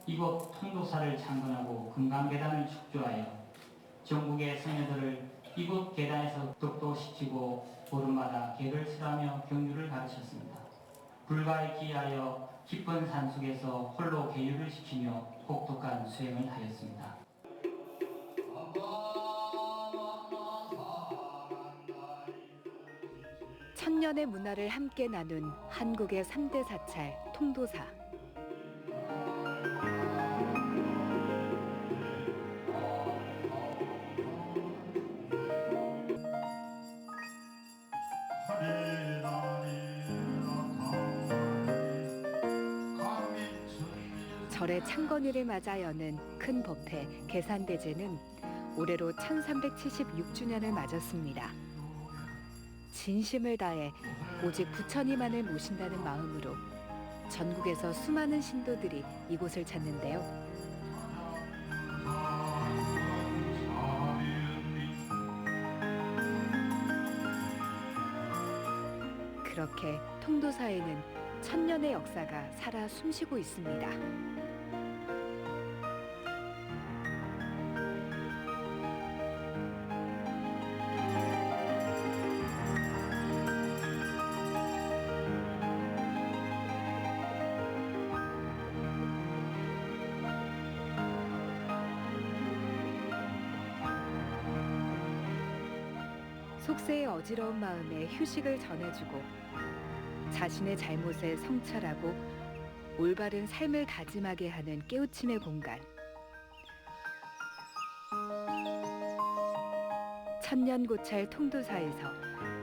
이곳 통도사를 창건하고 금강계단을 축조하여 전국의 성녀들을 이곳 계단에서 덕도시키고 보름마다 객을 설하며 경주를 가르쳤습니다. 불가에 기하여 깊은 산속에서 홀로 계율을 시키며 혹독한 수행을 하였습니다. 천년의 문화를 함께 나눈 한국의 3대 사찰 통도사. 절의 창건일을 맞아 여는 큰 법회 계산대제는 올해로 1376주년을 맞았습니다. 진심을 다해 오직 부처님만을 모신다는 마음으로 전국에서 수많은 신도들이 이곳을 찾는데요. 그렇게 통도사에는 천년의 역사가 살아 숨쉬고 있습니다. 속세의 어지러운 마음에 휴식을 전해주고 자신의 잘못에 성찰하고 올바른 삶을 다짐하게 하는 깨우침의 공간. 천년고찰 통도사에서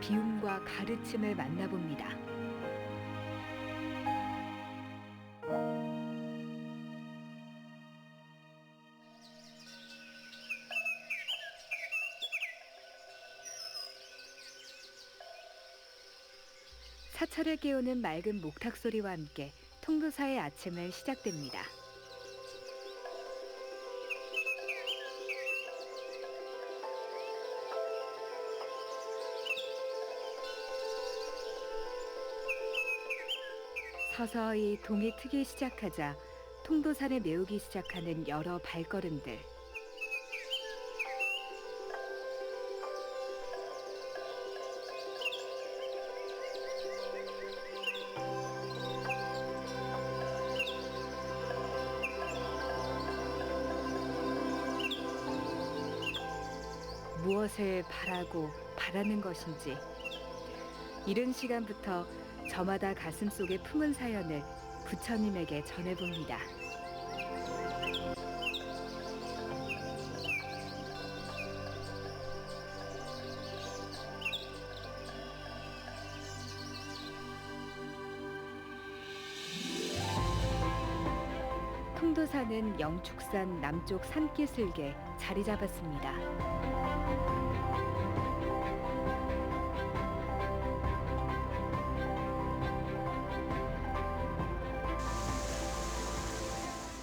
비움과 가르침을 만나봅니다. 사찰을 깨우는 맑은 목탁 소리와 함께 통도사의 아침을 시작됩니다. 서서히 동이 트기 시작하자 통도사를 메우기 시작하는 여러 발걸음들. 무엇을 바라는 것인지 이른 시간부터 저마다 가슴 속에 품은 사연을 부처님에게 전해봅니다. 통도사는 영축산 남쪽 산기슭에 자리 잡았습니다.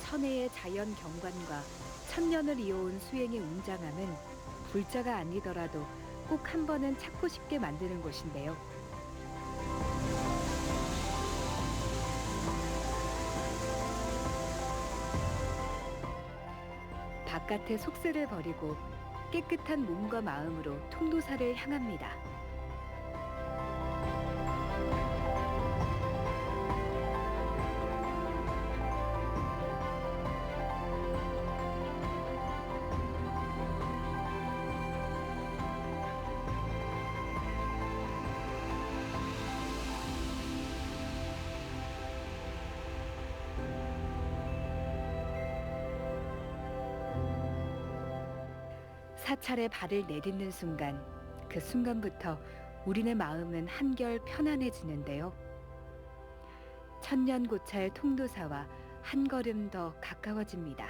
천혜의 자연 경관과 천년을 이어온 수행의 웅장함은 불자가 아니더라도 꼭 한 번은 찾고 싶게 만드는 곳인데요. 바깥의 속세를 버리고 깨끗한 몸과 마음으로 통도사를 향합니다. 사찰에 발을 내딛는 순간, 그 순간부터 우리네 마음은 한결 편안해지는데요. 천년고찰 통도사와 한 걸음 더 가까워집니다.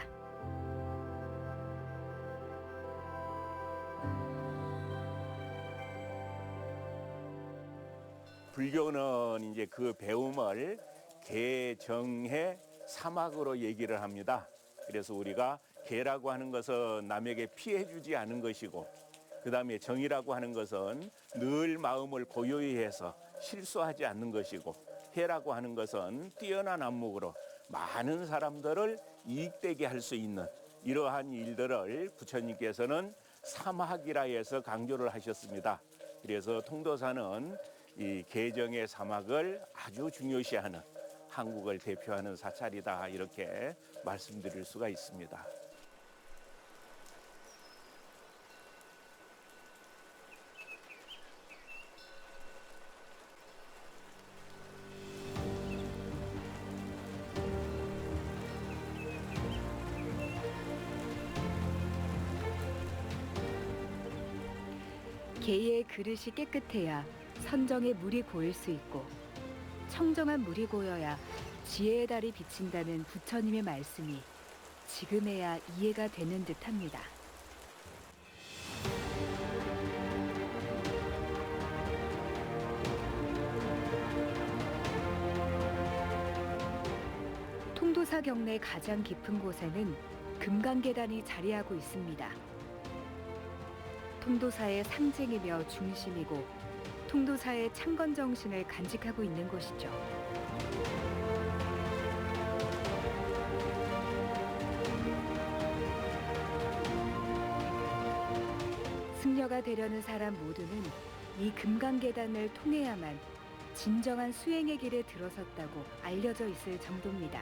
불교는 이제 그 배움을 개정해 사막으로 얘기를 합니다. 그래서 우리가 개라고 하는 것은 남에게 피해 주지 않은 것이고, 그 다음에 정이라고 하는 것은 늘 마음을 고요히 해서 실수하지 않는 것이고, 해라고 하는 것은 뛰어난 안목으로 많은 사람들을 이익되게 할 수 있는 이러한 일들을 부처님께서는 사막이라 해서 강조를 하셨습니다. 그래서 통도사는 이 개정의 사막을 아주 중요시하는 한국을 대표하는 사찰이다 이렇게 말씀드릴 수가 있습니다. 개의 그릇이 깨끗해야 선정에 물이 고일 수 있고 청정한 물이 고여야 지혜의 달이 비친다는 부처님의 말씀이 지금에야 이해가 되는 듯합니다. 통도사 경내 가장 깊은 곳에는 금강계단이 자리하고 있습니다. 통도사의 상징이며 중심이고 통도사의 창건 정신을 간직하고 있는 곳이죠. 승려가 되려는 사람 모두는 이 금강계단을 통해야만 진정한 수행의 길에 들어섰다고 알려져 있을 정도입니다.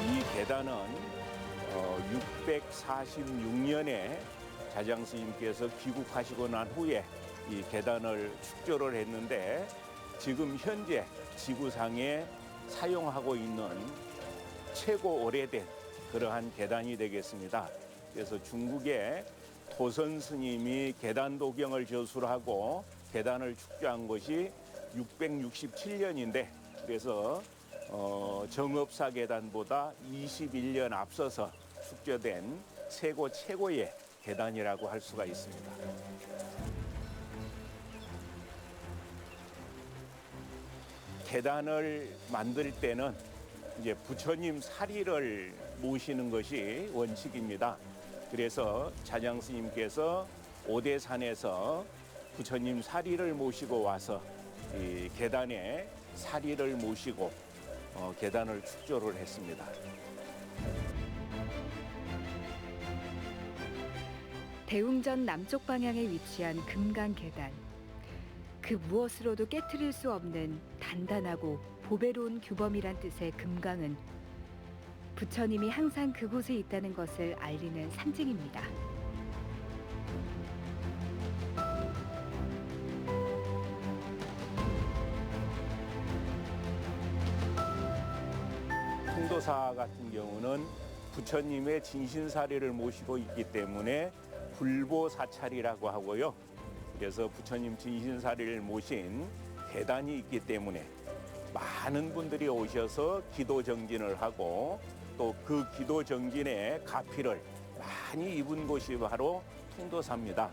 이 계단은 646년에 자장 스님께서 귀국하시고 난 후에 이 계단을 축조를 했는데 지금 현재 지구상에 사용하고 있는 최고 오래된 그러한 계단이 되겠습니다. 그래서 중국의 토선 스님이 계단 도경을 저술하고 계단을 축조한 것이 667년인데 그래서 정업사 계단보다 21년 앞서서 축조된 세고 최고의 계단이라고 할 수가 있습니다. 계단을 만들 때는 이제 부처님 사리를 모시는 것이 원칙입니다. 그래서 자장 스님께서 오대산에서 부처님 사리를 모시고 와서 이 계단에 사리를 모시고 계단을 축조를 했습니다. 대웅전 남쪽 방향에 위치한 금강계단. 그 무엇으로도 깨트릴 수 없는 단단하고 보배로운 규범이란 뜻의 금강은 부처님이 항상 그곳에 있다는 것을 알리는 상징입니다. 통도사 같은 경우는 부처님의 진신사리를 모시고 있기 때문에 불보사찰이라고 하고요. 그래서 부처님 진신사리를 모신 계단이 있기 때문에 많은 분들이 오셔서 기도 정진을 하고 또 그 기도 정진의 가피를 많이 입은 곳이 바로 통도사입니다.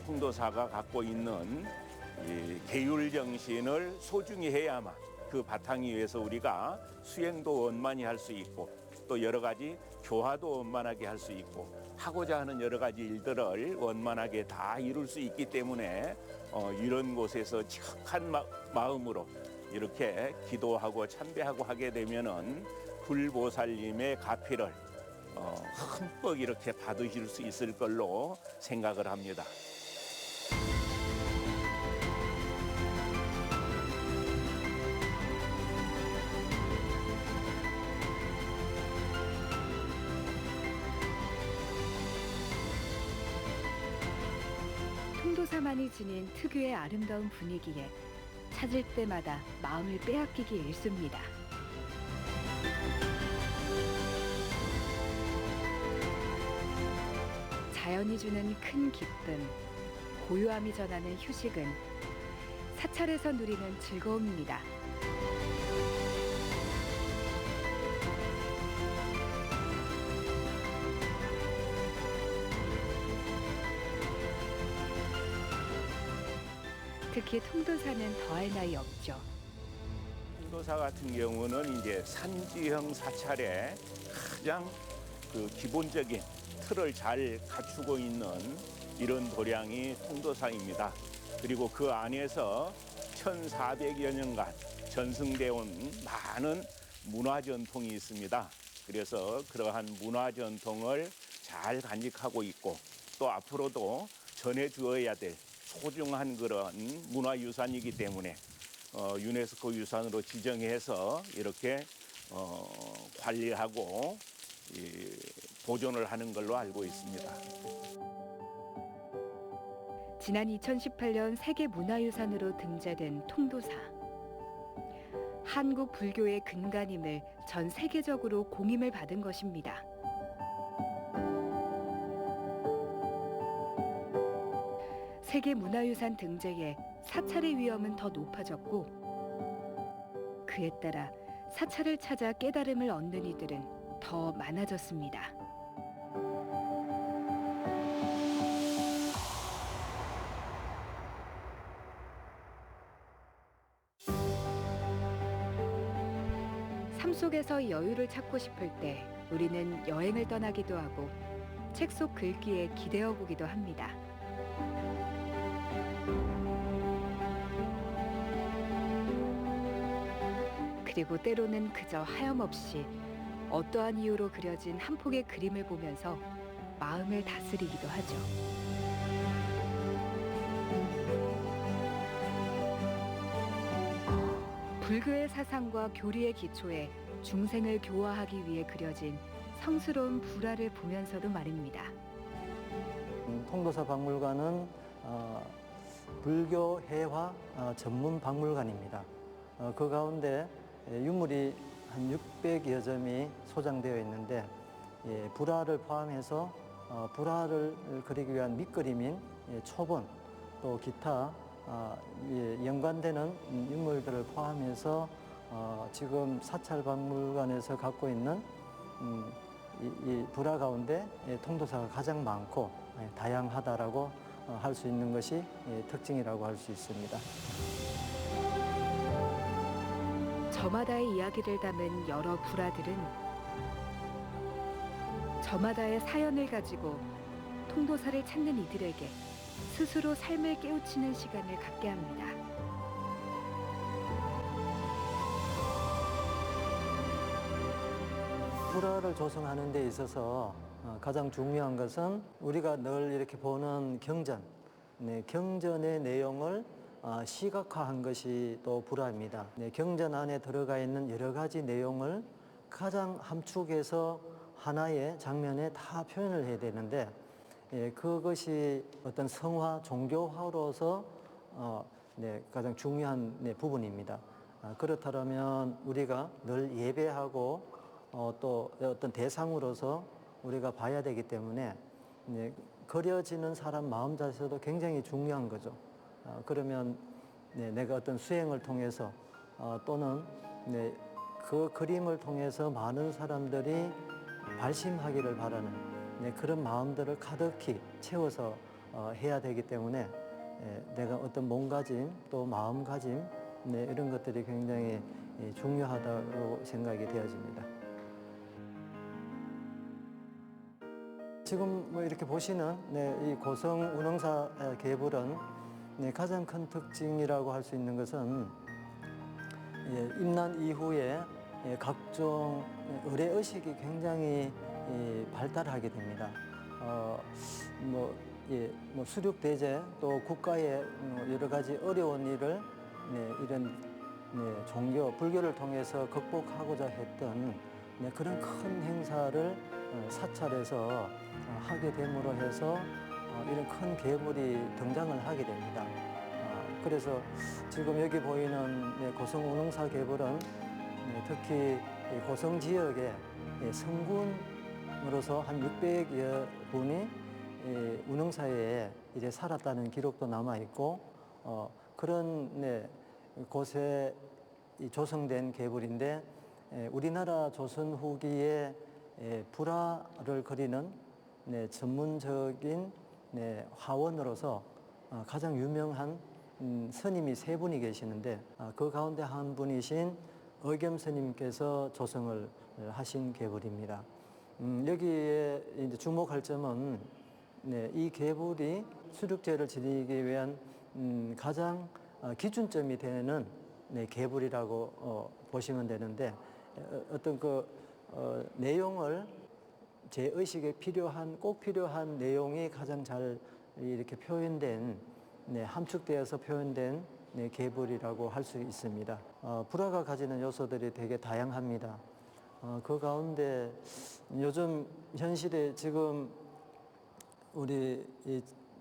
통도사가 갖고 있는 이 계율 정신을 소중히 해야만 그 바탕 위에서 우리가 수행도 원만히 할 수 있고 또 여러 가지 교화도 원만하게 할 수 있고 하고자 하는 여러 가지 일들을 원만하게 다 이룰 수 있기 때문에 이런 곳에서 착한 마음으로 이렇게 기도하고 참배하고 하게 되면은 불보살님의 가피를 흠뻑 이렇게 받으실 수 있을 걸로 생각을 합니다. 통도사만이 지닌 특유의 아름다운 분위기에 찾을 때마다 마음을 빼앗기기 일쑤입니다. 자연이 주는 큰 기쁨, 고요함이 전하는 휴식은 사찰에서 누리는 즐거움입니다. 특히 통도사는 더할 나위 없죠. 통도사 같은 경우는 이제 산지형 사찰의 가장 그 기본적인 틀을 잘 갖추고 있는 이런 도량이 통도사입니다. 그리고 그 안에서 1400여 년간 전승되어 온 많은 문화 전통이 있습니다. 그래서 그러한 문화 전통을 잘 간직하고 있고 또 앞으로도 전해주어야 될 소중한 그런 문화유산이기 때문에 유네스코 유산으로 지정해서 이렇게 관리하고 보존을 하는 걸로 알고 있습니다. 지난 2018년 세계문화유산으로 등재된 통도사. 한국 불교의 근간임을 전 세계적으로 공임을 받은 것입니다. 세계문화유산 등재에 사찰의 위험은 더 높아졌고 그에 따라 사찰을 찾아 깨달음을 얻는 이들은 더 많아졌습니다. 삶 속에서 여유를 찾고 싶을 때 우리는 여행을 떠나기도 하고 책 속 글귀에 기대어 보기도 합니다. 그리고 때로는 그저 하염없이 어떠한 이유로 그려진 한 폭의 그림을 보면서 마음을 다스리기도 하죠. 불교의 사상과 교리의 기초에 중생을 교화하기 위해 그려진 성스러운 불화를 보면서도 말입니다. 통도사 박물관은 불교 회화 전문 박물관입니다. 그 가운데 유물이 한 600여 점이 소장되어 있는데 불화를 포함해서 불화를 그리기 위한 밑그림인 초본 또 기타 연관되는 인물들을 포함해서 지금 사찰박물관에서 갖고 있는 이 불화 가운데 통도사가 가장 많고 다양하다라고 할 수 있는 것이 특징이라고 할 수 있습니다. 저마다의 이야기를 담은 여러 불화들은 저마다의 사연을 가지고 통도사를 찾는 이들에게 스스로 삶을 깨우치는 시간을 갖게 합니다. 불화를 조성하는 데 있어서 가장 중요한 것은 우리가 늘 이렇게 보는 경전, 경전의 내용을 시각화한 것이 또 불화입니다. 경전 안에 들어가 있는 여러 가지 내용을 가장 함축해서 하나의 장면에 다 표현을 해야 되는데 그것이 어떤 성화, 종교화로서 가장 중요한 부분입니다. 그렇다면 우리가 늘 예배하고 또 어떤 대상으로서 우리가 봐야 되기 때문에 그려지는 사람 마음 자세도 굉장히 중요한 거죠. 그러면 내가 어떤 수행을 통해서 또는 그 그림을 통해서 많은 사람들이 발심하기를 바라는 그런 마음들을 가득히 채워서 해야 되기 때문에 내가 어떤 몸가짐 또 마음가짐 이런 것들이 굉장히 중요하다고 생각이 되어집니다. 지금 이렇게 보시는 이 고성 운흥사 계불은 가장 큰 특징이라고 할 수 있는 것은 임난 이후에 각종 의례의식이 굉장히 발달하게 됩니다. 수륙대제 또 국가의 여러 가지 어려운 일을 이런 종교, 불교를 통해서 극복하고자 했던 그런 큰 행사를 사찰에서 하게 됨으로 해서 이런 큰 계물이 등장을 하게 됩니다. 그래서 지금 여기 보이는 고성 운흥사 계불은 특히 고성 지역에 성군으로서 한 600여 분이 운흥사에 이제 살았다는 기록도 남아 있고 그런 곳에 조성된 계불인데 우리나라 조선 후기에 불화를 그리는 전문적인 화원으로서 가장 유명한 스님이 세 분이 계시는데 그 가운데 한 분이신 의겸 스님께서 조성을 하신 계불입니다. 여기에 이제 주목할 점은 네, 이 계불이 수륙제를 지니기 위한 가장 기준점이 되는 네, 계불이라고 보시면 되는데 어떤 내용을 제 의식에 꼭 필요한 내용이 가장 잘 이렇게 표현된 네, 함축되어서 표현된 네, 계불이라고 할 수 있습니다. 불화가 가지는 요소들이 되게 다양합니다. 그 가운데 요즘 현실에 지금 우리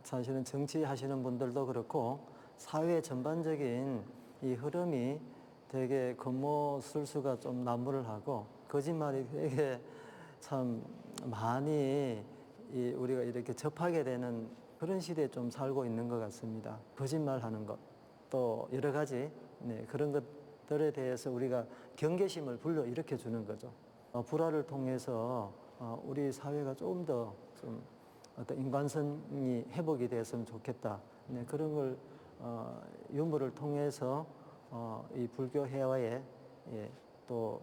사실은 정치하시는 분들도 그렇고 사회 전반적인 이 흐름이 되게 겉모술수가 좀 난무를 하고 거짓말이 되게 참 많이 우리가 이렇게 접하게 되는 그런 시대에 좀 살고 있는 것 같습니다. 거짓말하는 것, 또 여러 가지 그런 것들에 대해서 우리가 경계심을 불러일으켜 주는 거죠. 불화를 통해서 우리 사회가 조금 더 좀 어떤 인간성이 회복이 됐으면 좋겠다. 그런 걸 유머를 통해서 이 불교 회화에 또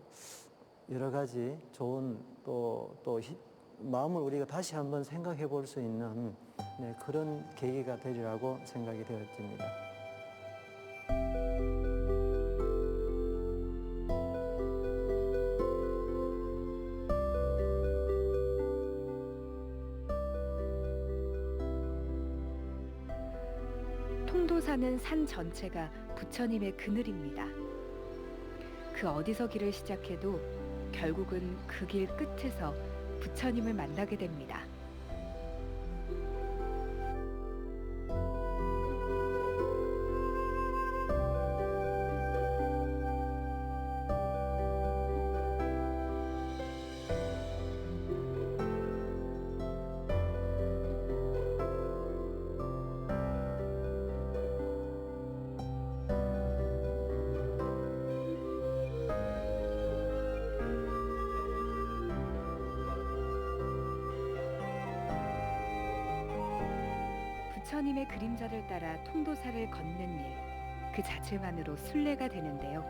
여러 가지 좋은 또 마음을 우리가 다시 한번 생각해 볼 수 있는 그런 계기가 되리라고 생각이 되어집니다. 통도사는 산 전체가 부처님의 그늘입니다. 그 어디서 길을 시작해도 결국은 그 길 끝에서 부처님을 만나게 됩니다. 부처님의 그림자를 따라 통도사를 걷는 일, 그 자체만으로 순례가 되는데요.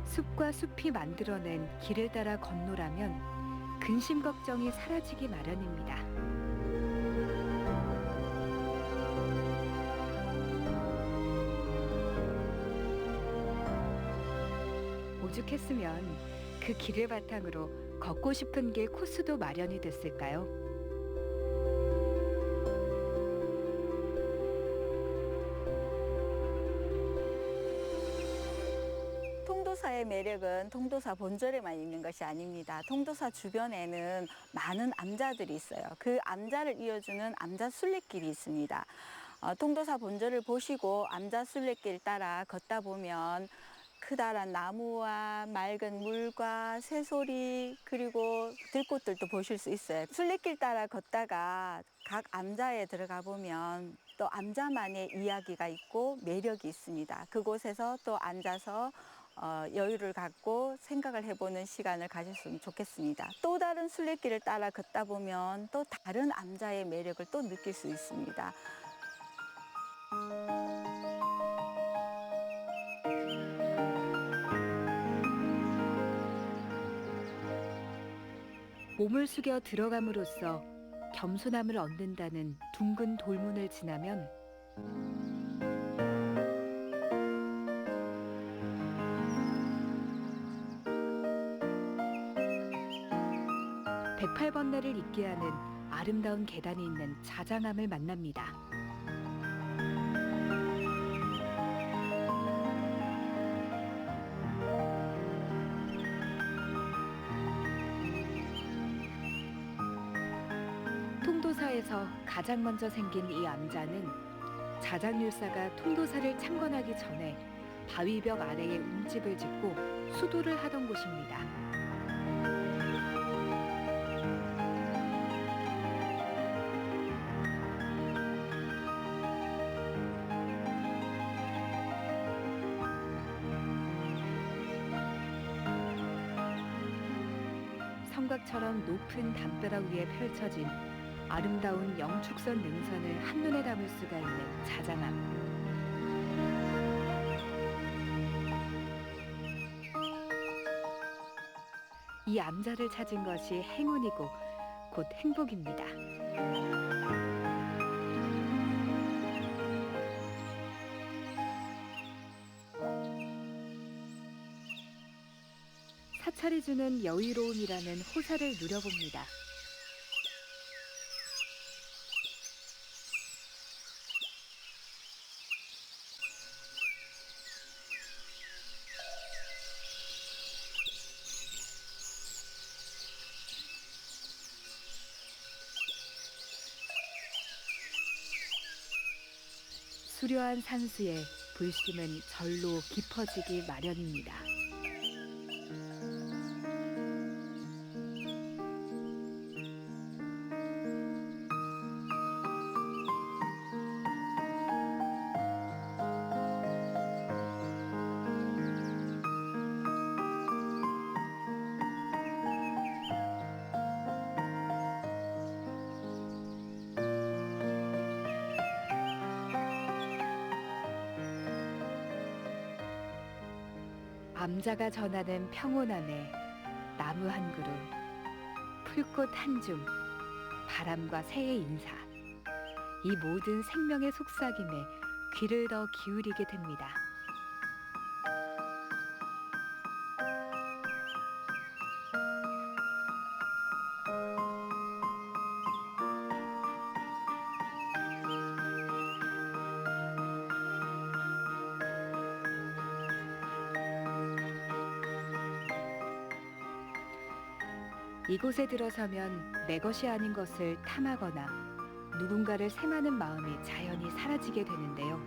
숲과 숲이 만들어낸 길을 따라 건노라면 근심 걱정이 사라지기 마련입니다. 오죽했으면 그 길을 바탕으로 걷고 싶은 길 코스도 마련이 됐을까요? 통도사의 매력은 통도사 본절에만 있는 것이 아닙니다. 통도사 주변에는 많은 암자들이 있어요. 그 암자를 이어주는 암자 순례길이 있습니다. 통도사 본절을 보시고 암자 순례길 따라 걷다 보면 크다란 나무와 맑은 물과 새소리 그리고 들꽃들도 보실 수 있어요. 순례길 따라 걷다가 각 암자에 들어가 보면 또 암자만의 이야기가 있고 매력이 있습니다. 그곳에서 또 앉아서 여유를 갖고 생각을 해보는 시간을 가졌으면 좋겠습니다. 또 다른 순례길을 따라 걷다 보면 또 다른 암자의 매력을 또 느낄 수 있습니다. 몸을 숙여 들어감으로써 겸손함을 얻는다는 둥근 돌문을 지나면 108번뇌를 잊게 하는 아름다운 계단이 있는 자장암을 만납니다. 통도사에서 가장 먼저 생긴 이 암자는 자장률사가 통도사를 창건하기 전에 바위벽 아래에 움집을 짓고 수도를 하던 곳입니다. 성곽처럼 높은 담벼락 위에 펼쳐진 아름다운 영축선 능선을 한눈에 담을 수가 있는 자장암. 이 암자를 찾은 것이 행운이고 곧 행복입니다. 사찰이 주는 여유로움이라는 호사를 누려봅니다. 수려한 산수에 불심은 절로 깊어지기 마련입니다. 암자가 전하는 평온함에 나무 한 그루, 풀꽃 한 줌, 바람과 새의 인사. 이 모든 생명의 속삭임에 귀를 더 기울이게 됩니다. 이곳에 들어서면 내 것이 아닌 것을 탐하거나 누군가를 sem하는 마음이 자연히 사라지게 되는데요.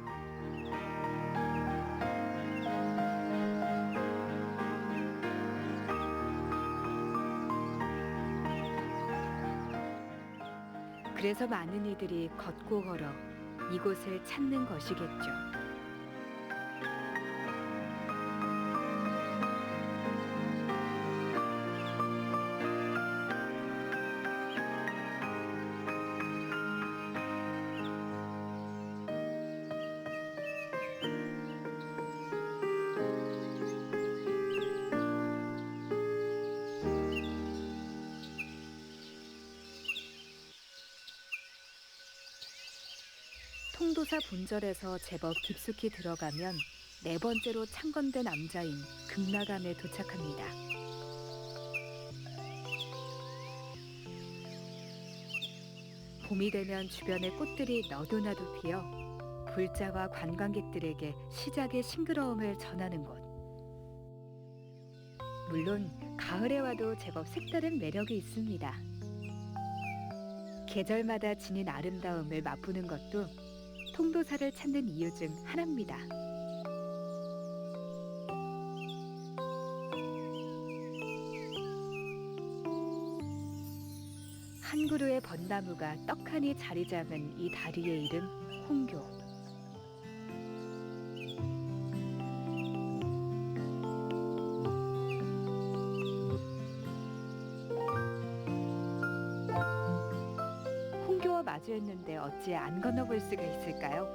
그래서 많은 이들이 걷고 걸어 이곳을 찾는 것이겠죠. 통도사 본절에서 제법 깊숙이 들어가면 네 번째로 창건된 암자인 극락암에 도착합니다. 봄이 되면 주변의 꽃들이 너도나도 피어 불자와 관광객들에게 시작의 싱그러움을 전하는 곳. 물론 가을에 와도 제법 색다른 매력이 있습니다. 계절마다 지닌 아름다움을 맛보는 것도 통도사를 찾는 이유 중 하나입니다. 한 그루의 벚나무가 떡하니 자리 잡은 이 다리의 이름 홍교. 홍교와 마주했는데 어찌 안 건너볼 수가 있을까요?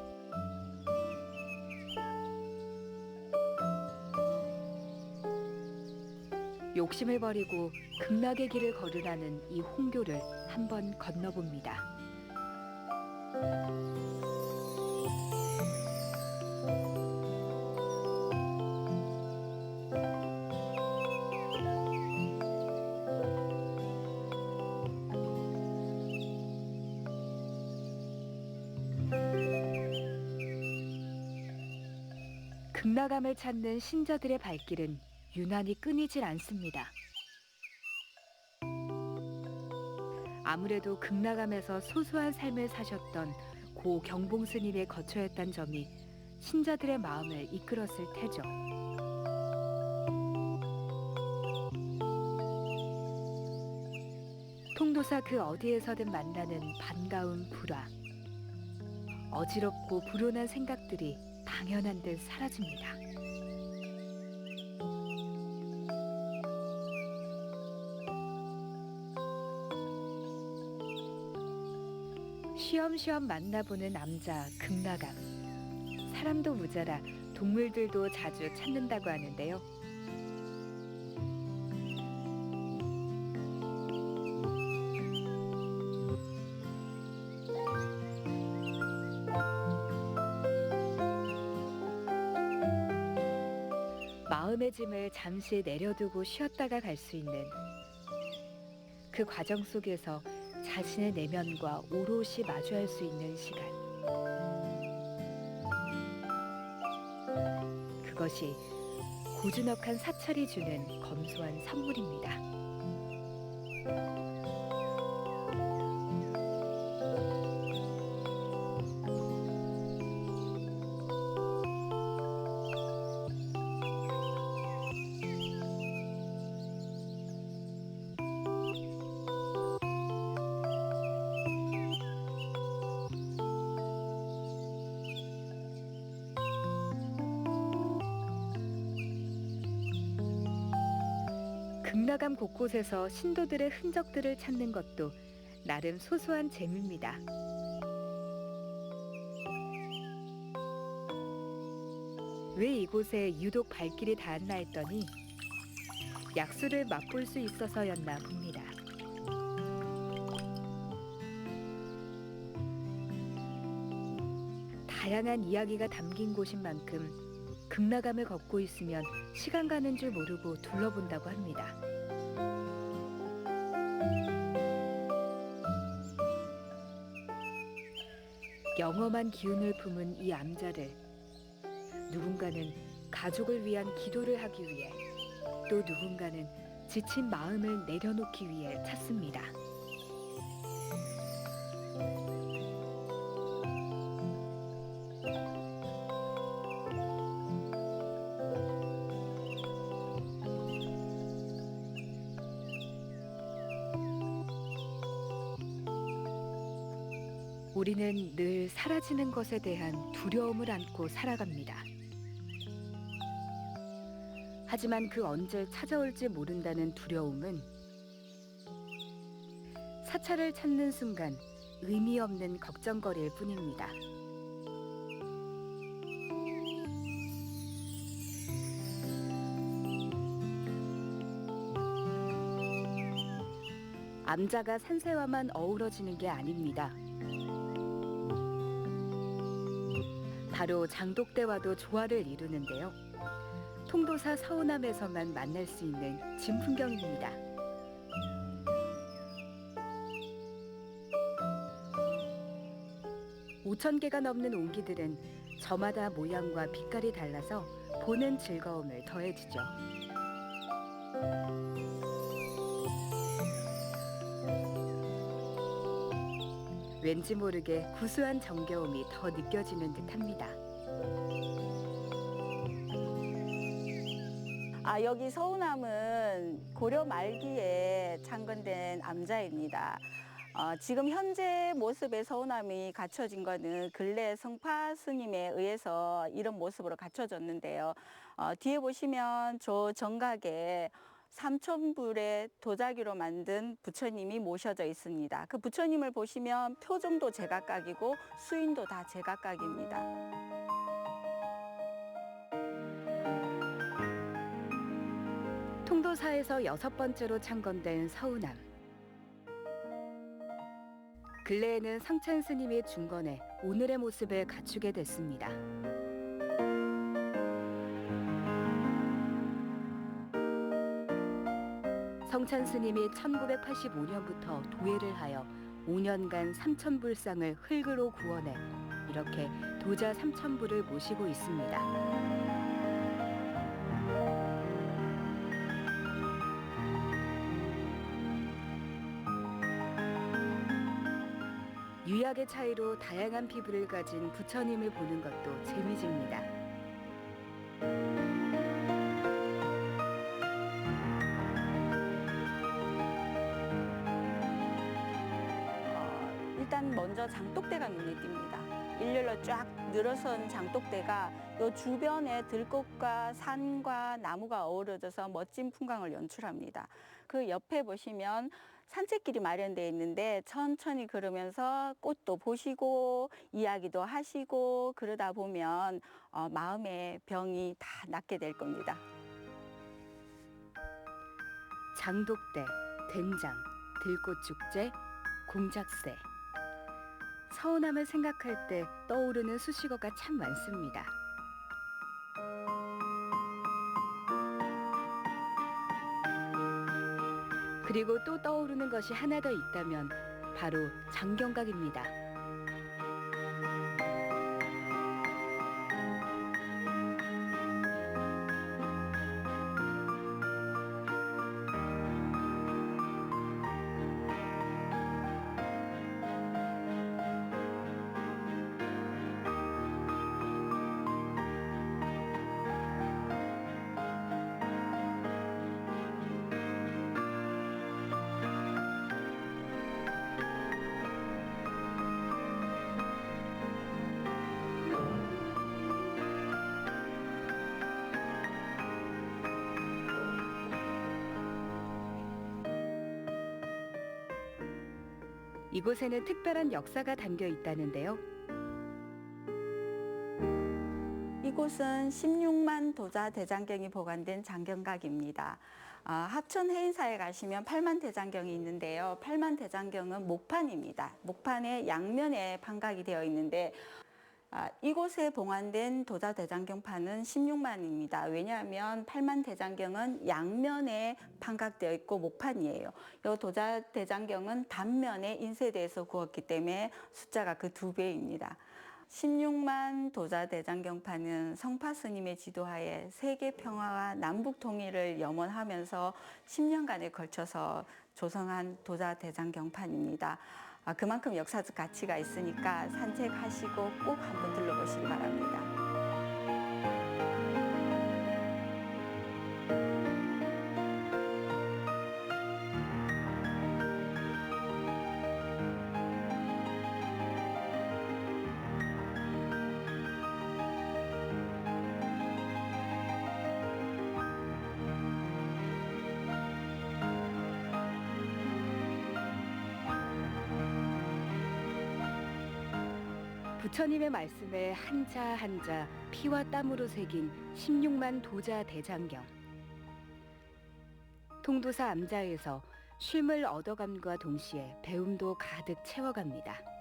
욕심을 버리고 극락의 길을 걸으라는 이 홍교를 한번 건너봅니다. 극락암을 찾는 신자들의 발길은 유난히 끊이질 않습니다. 아무래도 극락암에서 소소한 삶을 사셨던 고 경봉 스님의 거처였던 점이 신자들의 마음을 이끌었을 테죠. 통도사 그 어디에서든 만나는 반가운 불화. 어지럽고 불온한 생각들이 당연한 듯 사라집니다. 쉬엄쉬엄 만나보는 남자 극락암. 사람도 모자라 동물들도 자주 찾는다고 하는데요. 마음의 짐을 잠시 내려두고 쉬었다가 갈 수 있는 그 과정 속에서 자신의 내면과 오롯이 마주할 수 있는 시간. 그것이 고즈넉한 사찰이 주는 검소한 선물입니다. 극락암 곳곳에서 신도들의 흔적들을 찾는 것도 나름 소소한 재미입니다. 왜 이곳에 유독 발길이 닿았나 했더니 약수를 맛볼 수 있어서였나 봅니다. 다양한 이야기가 담긴 곳인 만큼 극락암을 걷고 있으면 시간 가는 줄 모르고 둘러본다고 합니다. 영험한 기운을 품은 이 암자를 누군가는 가족을 위한 기도를 하기 위해, 또 누군가는 지친 마음을 내려놓기 위해 찾습니다. 우리는 늘 사라지는 것에 대한 두려움을 안고 살아갑니다. 하지만 그 언제 찾아올지 모른다는 두려움은 사찰을 찾는 순간 의미 없는 걱정거리일 뿐입니다. 암자가 산새와만 어우러지는 게 아닙니다. 바로 장독대와도 조화를 이루는데요. 통도사 서운함에서만 만날 수 있는 진풍경입니다. (5,000 개가) 넘는 옹기들은 저마다 모양과 빛깔이 달라서 보는 즐거움을 더해주죠. 왠지 모르게 구수한 정겨움이 더 느껴지는 듯합니다. 여기 서운함은 고려 말기에 창건된 암자입니다. 지금 현재 모습의 서운함이 갖춰진 것은 근래 성파 스님에 의해서 이런 모습으로 갖춰졌는데요. 뒤에 보시면 저 정각에 삼천불의 도자기로 만든 부처님이 모셔져 있습니다. 그 부처님을 보시면 표정도 제각각이고 수인도 다 제각각입니다. 통도사에서 6번째로 창건된 서운함. 근래에는 성찬 스님의 중건에 오늘의 모습을 갖추게 됐습니다. 성찬 스님이 1985년부터 도회를 하여 5년간 삼천불상을 흙으로 구워내 이렇게 도자 삼천불을 모시고 있습니다. 유약의 차이로 다양한 피부를 가진 부처님을 보는 것도 재미집니다. 일단 먼저 장독대가 눈에 띕니다. 일렬로 쫙 늘어선 장독대가 이 주변에 들꽃과 산과 나무가 어우러져서 멋진 풍광을 연출합니다. 그 옆에 보시면 산책길이 마련되어 있는데 천천히 걸으면서 꽃도 보시고 이야기도 하시고 그러다 보면 마음의 병이 다 낫게 될 겁니다. 장독대, 된장, 들꽃축제, 공작새. 서운함을 생각할 때 떠오르는 수식어가 참 많습니다. 그리고 또 떠오르는 것이 하나 더 있다면 바로 장경각입니다. 이곳에는 특별한 역사가 담겨 있다는데요. 이곳은 16만 도자 대장경이 보관된 장경각입니다. 합천 해인사에 가시면 8만 대장경이 있는데요. 8만 대장경은 목판입니다. 목판의 양면에 판각이 되어 있는데 이곳에 봉안된 도자 대장경판은 16만입니다. 왜냐하면 8만 대장경은 양면에 판각되어 있고 목판이에요. 이 도자 대장경은 단면에 인쇄돼서 구웠기 때문에 숫자가 그 2배입니다. 16만 도자 대장경판은 성파 스님의 지도하에 세계 평화와 남북 통일을 염원하면서 10년간에 걸쳐서 조성한 도자 대장경판입니다. 그만큼 역사적 가치가 있으니까 산책하시고 꼭 한번 들러보시기 바랍니다. 부처님의 말씀에 한자 한자 피와 땀으로 새긴 16만 도자 대장경. 통도사 암자에서 쉼을 얻어감과 동시에 배움도 가득 채워갑니다.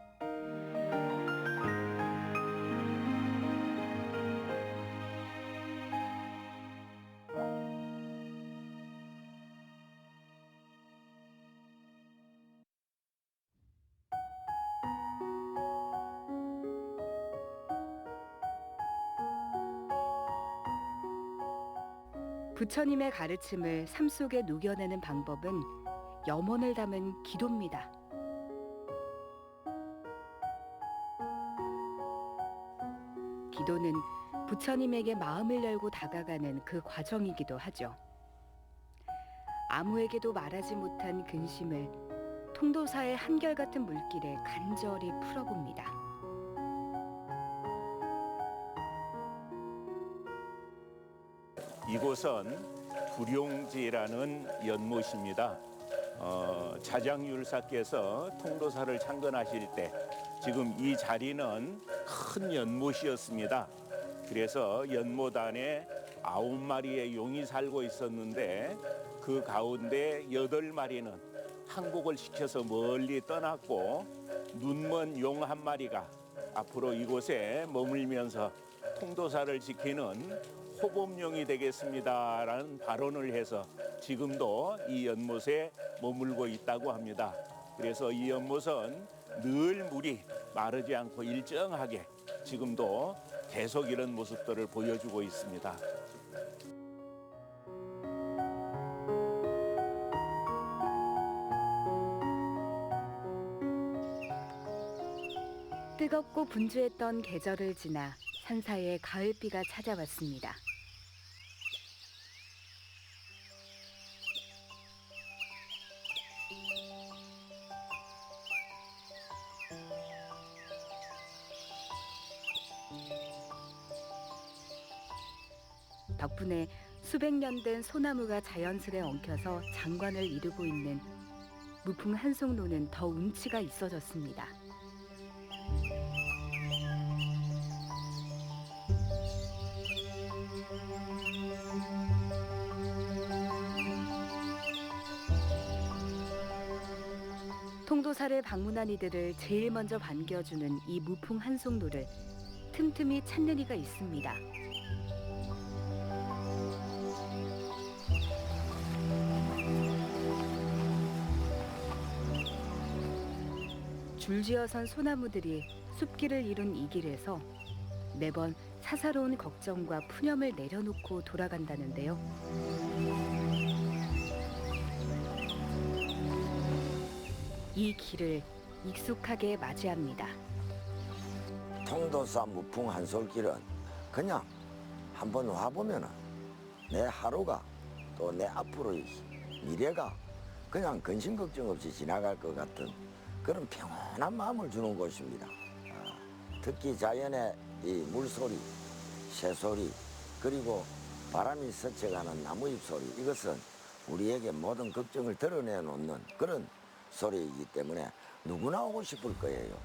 부처님의 가르침을 삶 속에 녹여내는 방법은 염원을 담은 기도입니다. 기도는 부처님에게 마음을 열고 다가가는 그 과정이기도 하죠. 아무에게도 말하지 못한 근심을 통도사의 한결같은 물길에 간절히 풀어봅니다. 이곳은 불용지라는 연못입니다. 자장율사께서 통도사를 창건하실 때 지금 이 자리는 큰 연못이었습니다. 그래서 연못 안에 9마리의 용이 살고 있었는데 그 가운데 8마리는 항복을 시켜서 멀리 떠났고 눈먼 용 1마리가 앞으로 이곳에 머물면서 통도사를 지키는 호범용이 되겠습니다라는 발언을 해서 지금도 이 연못에 머물고 있다고 합니다. 그래서 이 연못은 늘 물이 마르지 않고 일정하게 지금도 계속 이런 모습들을 보여주고 있습니다. 뜨겁고 분주했던 계절을 지나 산사에 가을비가 찾아왔습니다. 덕분에 수백 년 된 소나무가 자연스레 엉켜서 장관을 이루고 있는 무풍 한송로는 더 운치가 있어졌습니다. 통도사를 방문한 이들을 제일 먼저 반겨주는 이 무풍 한송로를 틈틈이 찾는 이가 있습니다. 줄지어 선 소나무들이 숲길을 이룬 이 길에서 매번 사사로운 걱정과 푸념을 내려놓고 돌아간다는데요. 이 길을 익숙하게 맞이합니다. 통도사 무풍 한솔길은 그냥 한번 와보면은 내 하루가 또 내 앞으로의 미래가 그냥 근심 걱정 없이 지나갈 것 같은 그런 평온한 마음을 주는 곳입니다. 특히 자연의 이 물소리, 새소리, 그리고 바람이 스쳐가는 나무잎 소리, 이것은 우리에게 모든 걱정을 드러내놓는 그런 소리이기 때문에 누구나 오고 싶을 거예요.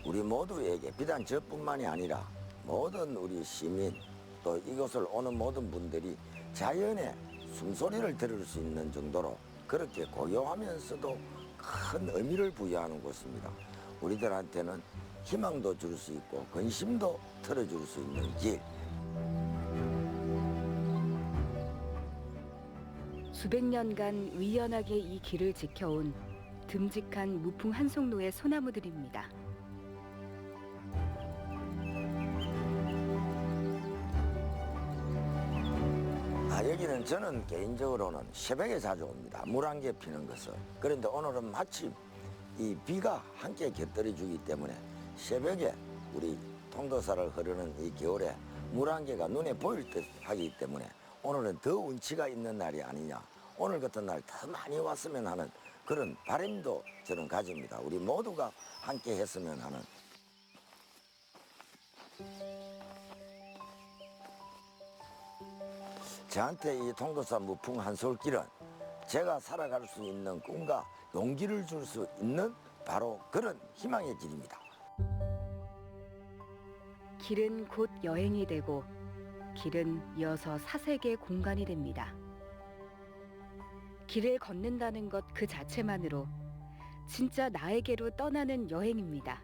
우리 모두에게 비단 저뿐만이 아니라 모든 우리 시민 또 이곳을 오는 모든 분들이 자연의 숨소리를 들을 수 있는 정도로 그렇게 고요하면서도 큰 의미를 부여하는 곳입니다. 우리들한테는 희망도 줄 수 있고 근심도 털어줄 수 있는 길. 수백 년간 의연하게 이 길을 지켜온 듬직한 무풍 한송로의 소나무들입니다. 여기는 저는 개인적으로는 새벽에 자주 옵니다. 물안개 피는 것을. 그런데 오늘은 마침 이 비가 함께 곁들여 주기 때문에 새벽에 우리 통도사를 흐르는 이 겨울에 물안개가 눈에 보일 듯 하기 때문에 오늘은 더 운치가 있는 날이 아니냐. 오늘 같은 날 더 많이 왔으면 하는 그런 바람도 저는 가집니다. 우리 모두가 함께 했으면 하는. 저한테 이 통도사 무풍 한솔길은 제가 살아갈 수 있는 꿈과 용기를 줄 수 있는 바로 그런 희망의 길입니다. 길은 곧 여행이 되고 길은 이어서 사색의 공간이 됩니다. 길을 걷는다는 것 그 자체만으로 진짜 나에게로 떠나는 여행입니다.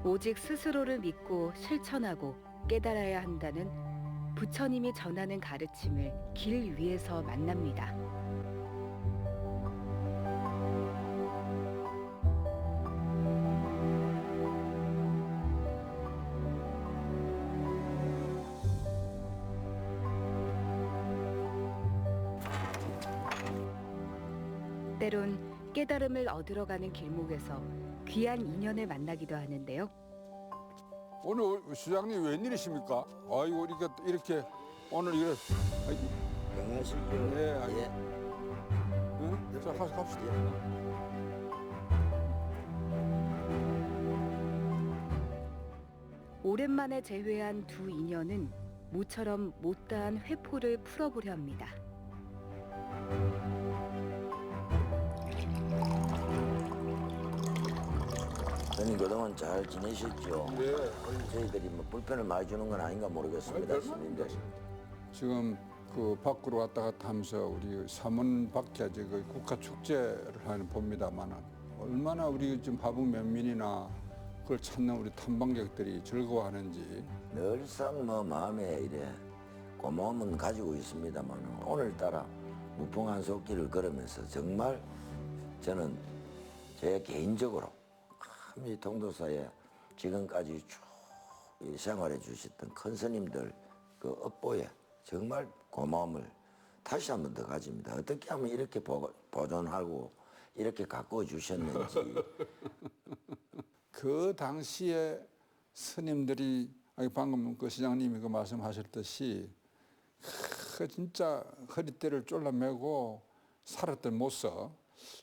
오직 스스로를 믿고 실천하고 깨달아야 한다는 부처님이 전하는 가르침을 길 위에서 만납니다. 때론 깨달음을 얻으러 가는 길목에서 귀한 인연을 만나기도 하는데요. 오늘 수장님 웬일이십니까? 아이고 이렇게 오늘 이래 건강하실게요. 네, 아이고. 예. 응? 자 갑시다. 오랜만에 재회한 두 인연은 모처럼 못다한 회포를 풀어보려 합니다. 선생님 그동안 잘 지내셨죠? 네. 저희들이 뭐 불편을 많이 주는 건 아닌가 모르겠습니다. 시민들. 지금 그 밖으로 왔다 갔다 하면서 우리 삼원 밖에 그 국가 축제를 하는 봅니다만은 얼마나 우리 지금 하북 면민이나 그걸 찾는 우리 탐방객들이 즐거워하는지. 늘상 뭐 마음에 이래 고마움은 가지고 있습니다만 오늘따라 무풍 한솔길을 걸으면서 정말 저는 제 개인적으로 이 통도사에 지금까지 쭉 생활해 주셨던 큰 스님들 그 업보에 정말 고마움을 다시 한 번 더 가집니다. 어떻게 하면 이렇게 보존하고 이렇게 가꾸어 주셨는지. 그 당시에 스님들이 방금 그 시장님이 그 말씀하셨듯이 그 진짜 허리띠를 졸라매고 살았던 모습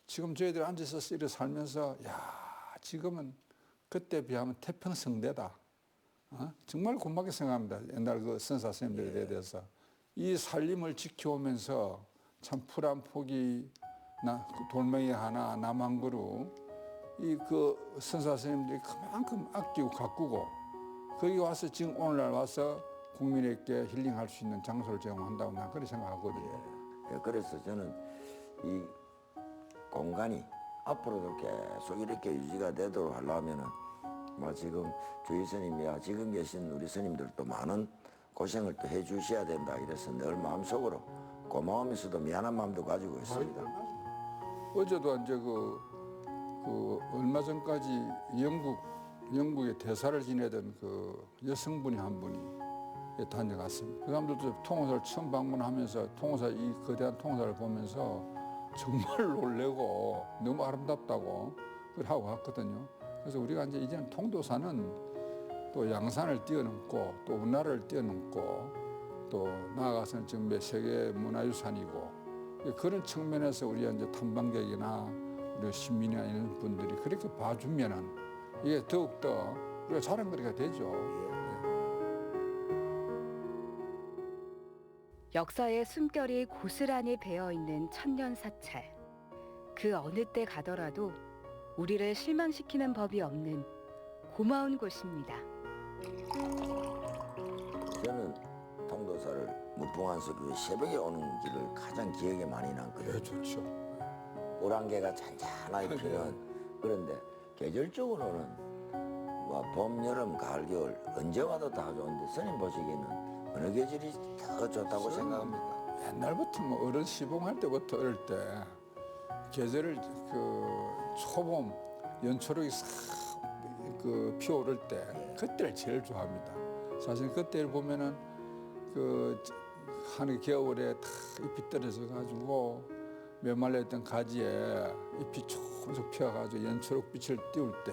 지금 저희들이 앉아서 이렇게 살면서 야 지금은 그때 비하면 태평성대다. 정말 고맙게 생각합니다. 옛날 그 선사 스님들에 대해서. 이 살림을 지켜오면서 참 풀 한 포기, 돌멩이 하나, 나무 한 그루 이 그 선사 스님들이 그만큼 아끼고 가꾸고 거기 와서 지금 오늘날 와서 국민에게 힐링할 수 있는 장소를 제공한다고 난 그렇게 생각하거든요. 예, 그래서 저는 이 공간이 앞으로도 계속 이렇게 유지가 되도록 하려면은 뭐 지금 주의 스님이야 지금 계신 우리 스님들도 많은 고생을 또 해주셔야 된다 이래서 늘 마음속으로 고마우면서도 미안한 마음도 가지고 있습니다. 어제도 이제 그 얼마 전까지 영국의 대사를 지내던 그 여성분이 한 분이 다녀갔습니다. 그 사람들도 통호사를 처음 방문하면서 이 거대한 통호사를 보면서 정말 놀래고 너무 아름답다고 그걸 하고 갔거든요. 그래서 우리가 이제는 통도사는 또 양산을 뛰어넘고 또 운하를 뛰어넘고 또 나아가서는 지금 세계 문화유산이고 그런 측면에서 우리가 이제 탐방객이나 우리 시민이나 이런 분들이 그렇게 봐주면은 이게 더욱더 우리가 자랑거리가 되죠. 역사의 숨결이 고스란히 배어 있는 천년 사찰. 그 어느 때 가더라도 우리를 실망시키는 법이 없는 고마운 곳입니다. 저는 통도사를 무풍한석교회 새벽에 오는 길을 가장 기억에 많이 남거든요. 좋죠. 오랑개가 잔잔하게 피는 그런데 계절적으로는 뭐 봄, 여름, 가을, 겨울 언제 와도 다 좋은데 스님 보시기에는 어느 계절이 더 좋다고 생각합니까? 옛날부터 뭐 어른 시봉할 때부터 어릴 때 계절을 그 초봄 연초록이 싹그 피어오를 때 그때를 제일 좋아합니다. 사실 그때를 보면은 그 하늘 겨울에 다 잎이 떨어져 가지고 메말라있던 가지에 잎이 촉촉 피어가지고 연초록 빛을 띄울 때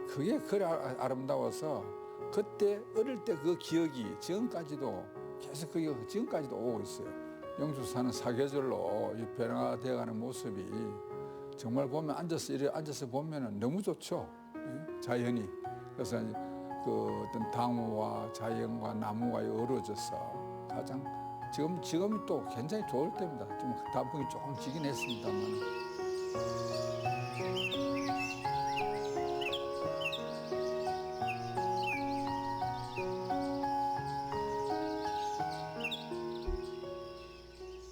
그게 그래 아름다워서 그때 어릴 때 그 기억이 지금까지도 계속 그게 지금까지도 오고 있어요. 영주 사는 사계절로 이 변화되어가는 모습이 정말 보면 앉아서 보면은 너무 좋죠. 자연이. 그래서 그 어떤 당호와 자연과 나무가 어우러져서 가장 지금 또 굉장히 좋을 때입니다. 좀 단풍이 조금 지긴 했습니다만.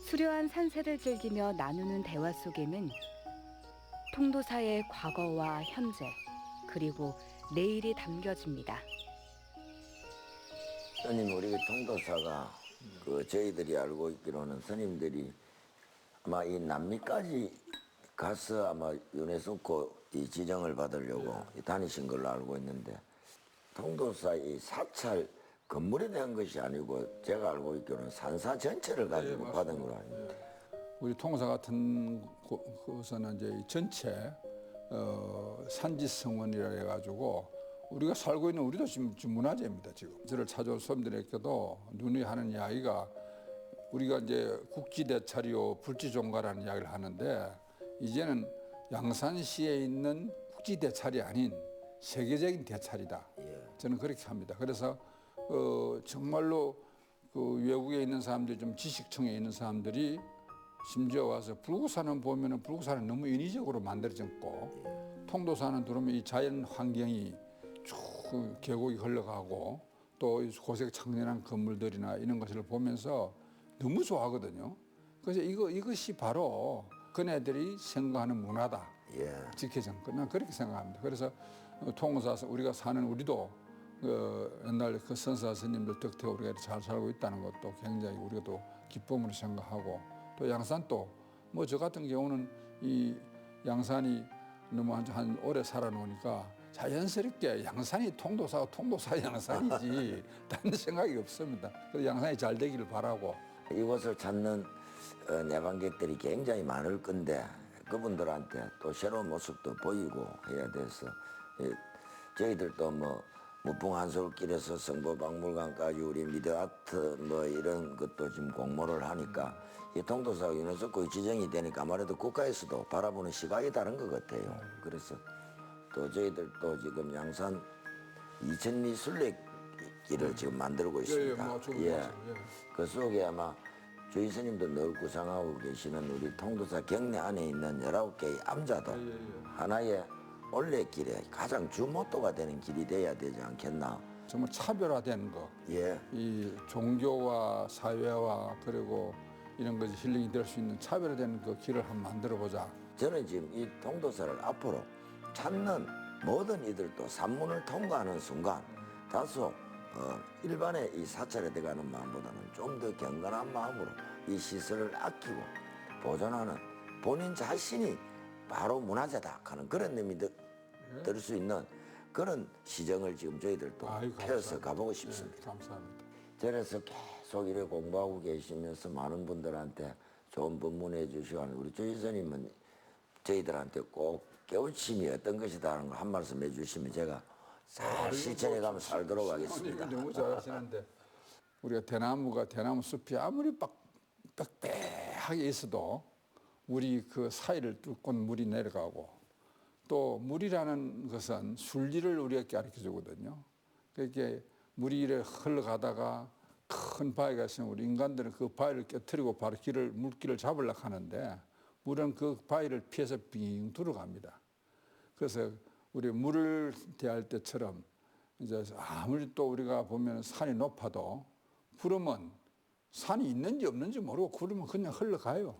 수려한 산세를 즐기며 나누는 대화 속에는 통도사의 과거와 현재 그리고 내일이 담겨집니다. 스님 우리 통도사가 그 저희들이 알고 있기로는 스님들이 아마 이 남미까지 가서 아마 유네스코 이 지정을 받으려고 다니신 걸로 알고 있는데 통도사 이 사찰 건물에 대한 것이 아니고 제가 알고 있기로는 산사 전체를 가지고 받은 걸로 압니다. 우리 통사 같은 곳은 이제 이 전체 산지성원이라 해가지고 우리가 살고 있는 우리도 지금 문화재입니다. 지금 저를 찾아온 손님들에게도 눈이 하는 이야기가 우리가 이제 국지대찰이요 불지종가라는 이야기를 하는데 이제는 양산시에 있는 국지대찰이 아닌 세계적인 대찰이다. 저는 그렇게 합니다. 그래서 정말로 그 외국에 있는 사람들이 좀 지식층에 있는 사람들이 심지어 와서 불구산은 보면은 불구산은 너무 인위적으로 만들어졌고 통도사는 들어오면 이 자연 환경이 쭉 계곡이 흘러가고 또 고색 청년한 건물들이나 이런 것을 보면서 너무 좋아하거든요. 그래서 이것이 바로 그네들이 생각하는 문화다. 지켜진 것. 난 그렇게 생각합니다. 그래서 통도사 우리가 사는 우리도 옛날 그 선사 스님들 덕택 우리가 잘 살고 있다는 것도 굉장히 우리가 또 기쁨으로 생각하고 또 양산도 뭐 저 같은 경우는 이 양산이 너무 한 오래 살아놓으니까 자연스럽게 양산이 통도사 양산이지 다른 생각이 없습니다. 그래서 양산이 잘 되기를 바라고 이곳을 찾는 내방객들이 굉장히 많을 건데 그분들한테 또 새로운 모습도 보이고 해야 돼서 저희들도 뭐 무풍한솔길에서 성보박물관까지 우리 미디어아트 뭐 이런 것도 지금 공모를 하니까 이 통도사 유네스코 지정이 되니까 아무래도 국가에서도 바라보는 시각이 다른 것 같아요. 그래서 또 저희들도 지금 양산 2000리 순례길을 지금 만들고 있습니다. 그 속에 아마 주의 스님도 늘 구상하고 계시는 우리 통도사 경내 안에 있는 19개의 암자도 하나의 올레길에 가장 주모토가 되는 길이 돼야 되지 않겠나. 정말 차별화된 거. 이 종교와 사회와 그리고 이런 것이 힐링이 될 수 있는 차별화된 그 길을 한번 만들어보자. 저는 지금 이 통도사를 앞으로 찾는 모든 이들도 산문을 통과하는 순간 다소 일반의 이 사찰에 들어가는 마음보다는 좀 더 경건한 마음으로 이 시설을 아끼고 보존하는 본인 자신이 바로 문화재다 하는 그런 의미 들 수 있는 그런 시정을 지금 저희들도 아이고, 펴서 감사합니다. 가보고 싶습니다. 네, 감사합니다. 저래서 계속 이렇게 공부하고 계시면서 많은 분들한테 좋은 법문해 주시고 하는 우리 조 이사님은 저희들한테 꼭 깨우침이 어떤 것이다 하는 거 한 말씀 해주시면 제가 잘 실천해 가면 살도록 하겠습니다. 너무 잘하시는데 우리가 대나무 숲이 아무리 빽빽하게 있어도 우리 그 사이를 뚫고 물이 내려가고 또 물이라는 것은 순리를 우리가 가르쳐 주거든요. 그렇게 물이 이래 흘러가다가 큰 바위가 있으면 우리 인간들은 그 바위를 깨트리고 바로 물길을 잡으려고 하는데 물은 그 바위를 피해서 빙 들어갑니다. 그래서 우리 물을 대할 때처럼 이제 아무리 또 우리가 보면 산이 높아도 구름은 산이 있는지 없는지 모르고 구름은 그냥 흘러가요.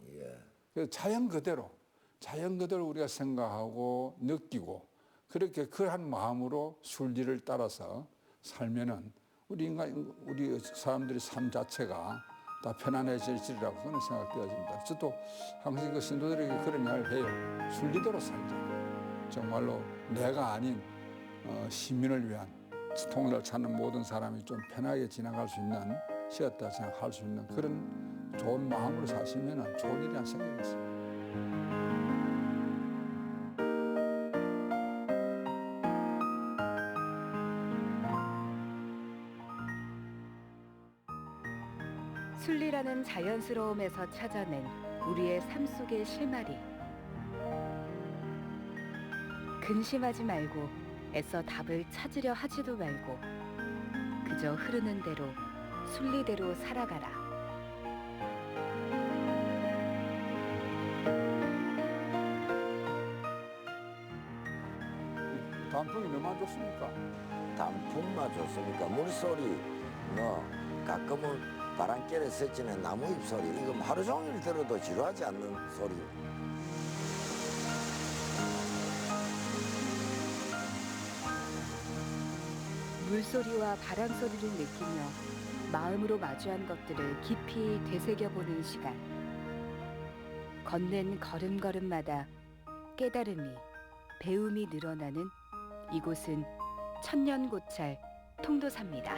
그래서 자연 그대로 우리가 생각하고 느끼고 그렇게 그러한 마음으로 순리를 따라서 살면은 우리 사람들이 삶 자체가 다 편안해질지라고 그런 생각되어집니다. 저도 항상 그 신도들에게 그런 이야기를 해요. 순리대로 살자. 정말로 내가 아닌 시민을 위한 통일을 찾는 모든 사람이 좀 편하게 지나갈 수 있는 쉬었다 생각할 수 있는 그런 좋은 마음으로 사시면 좋은 일이 생기겠습니다. 순리라는 자연스러움에서 찾아낸 우리의 삶 속의 실마리. 근심하지 말고 애써 답을 찾으려 하지도 말고 그저 흐르는 대로 순리대로 살아가라. 단풍이 너무 안 좋습니까? 단풍만 좋습니까? 물소리, 가끔은 바람결에 스치는 나무잎 소리, 이거 하루 종일 들어도 지루하지 않는 소리. 물소리와 바람소리를 느끼며 마음으로 마주한 것들을 깊이 되새겨보는 시간. 걷는 걸음걸음마다 깨달음이, 배움이 늘어나는 이곳은 천년고찰 통도사입니다.